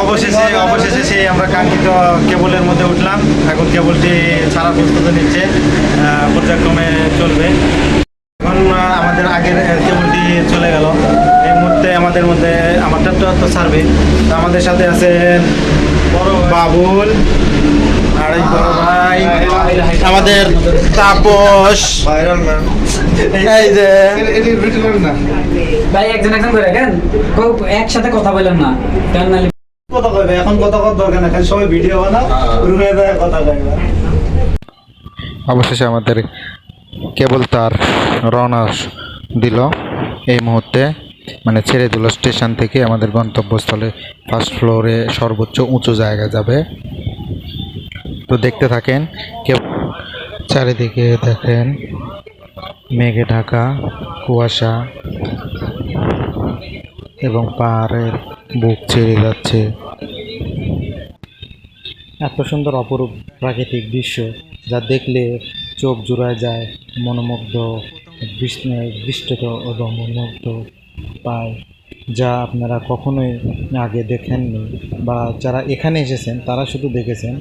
অবশেষে সেই আমরা কাঙ্ক্ষিত কেবলের মধ্যে উঠলাম। এখন কেবলটি ছাড়ার প্রস্তুতি নিচ্ছে, পর্যায়ক্রমে চলবে। এখন আমাদের আগের কেবলটি চলে গেল। এই মুহূর্তে আমাদের মধ্যে আমারটা তো ছাড়বে। তো আমাদের সাথে আছেন বাবুল আর এই বড় ভাই আমাদের তাপস, এই যে ভাই একজন করে কেন একসাথে কথা বললাম না কেন নালি কথা কইবে। এখন কথা কর দরকার না, খালি সবাই ভিডিও বানাও, রুমে যায় কথা কইবে। অবশেষে আমাদের কেবল তার রওনা দিল এই মুহূর্তে, মানে ছেড়ে দিল স্টেশন থেকে। আমাদের গন্তব্যস্থলে ফার্স্ট ফ্লোরে সর্বোচ্চ উঁচু জায়গা যাবে। তো দেখতে থাকেন। চারিদিকে দেখেন মেঘে ঢাকা, কুয়াশা এবং পাহাড়ের বুক ছেড়ে যাচ্ছে। এত সুন্দর অপরূপ প্রাকৃতিক দৃশ্য যা দেখলে চোখ জুড়ায় যায়, মনোমুগ্ধ দৃষ্টত এবং মনোমুগ্ধ পায়, যা আপনারা কখনোই আগে দেখেননি, বা যারা এখানে এসেছেন তারা শুধু দেখেছেন।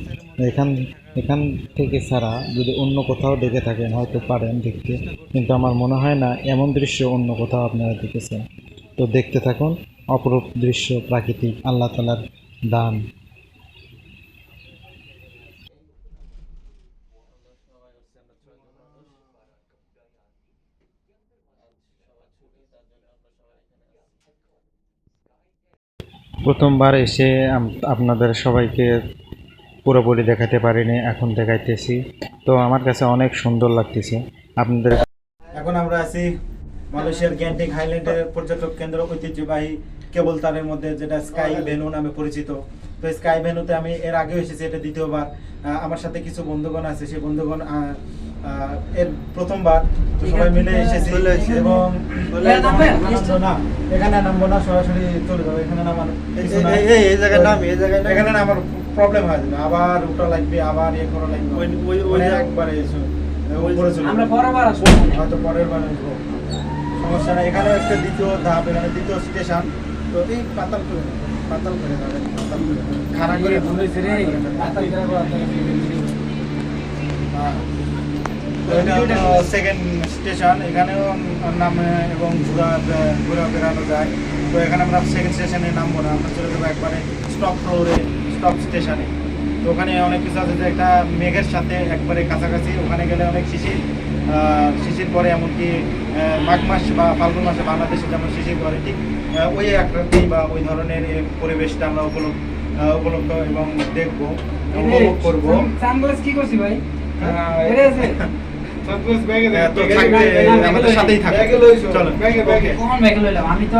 এখান থেকে ছাড়া যদি অন্য কোথাও দেখে থাকেন হয়তো পারেন দেখতে, কিন্তু আমার মনে হয় না এমন দৃশ্য অন্য কোথাও আপনারা দেখেছেন। তো দেখতে থাকুন অপরূপ দৃশ্য, প্রাকৃতিক আল্লাহ তাআলার দান। প্রথমবার এসে আপনাদের সবাইকে পুরোপুরি দেখাতে পারিনি, এখন দেখাইতেছি। তো আমার কাছে অনেক সুন্দর লাগতেছে আপনাদের। এখন আমরা আছি মালয়েশিয়ার গ্যান্টিং হাইল্যান্ডের পর্যটক কেন্দ্র, ঐতিহ্যবাহী কেবল তারের মধ্যে, যেটা স্কাই ভেন্যু নামে পরিচিত। তো স্কাই ভেন্যুতে আমি এর আগেও এসেছি, এটা দ্বিতীয়বার। আমার সাথে কিছু বন্ধুগণ আছে, সেই বন্ধুগণ এর প্রথমবার। তো সবাই মিলে এসেছি এবং না এখানে নামবো না, সরাসরি চলে যাবো। এখানে নামানো এই জায়গায় নাম, এই জায়গায় এখানে নামার প্রবলেম হয় না, আবার উঠা লাগবে, আবার ইয়ে করা লাগবে। ওই একবারে উপরে চলে আমরা পরের বার আসবো, হয়তো পরের বার আসবো, সমস্যা নেই। এখানে একটা দ্বিতীয় ধাপ, এখানে দ্বিতীয় স্টেশন। তো এই পাতাল করে যাবেন, পাতাল করে খাড়া করে সেকেন্ড স্টেশন। এখানেও নামে এবং ঘোরা বেড়ানো যায়। তো এখানে আমরা সেকেন্ড স্টেশনে নামবো না, আমরা চলে যাবো একবারে স্টপ ফ্লোরে, স্টপ স্টেশনে। তো ওখানে অনেক কিছু আছে, যে একটা মেঘের সাথে একবারে কাছাকাছি। ওখানে গেলে অনেক শিশির পরে, এমনকি মাঘ মাস বা ফাল্গুন মাসে বাংলাদেশে যেমন শিশির পরে, ঠিক ওই আকৃতি বা ওই ধরনের পরিবেশটা আমরা উপলব্ধ এবং দেখবো, উপভোগ করবো। কি করছি ভাই আমাদের সাথেই থাকে। চলো, আমি তো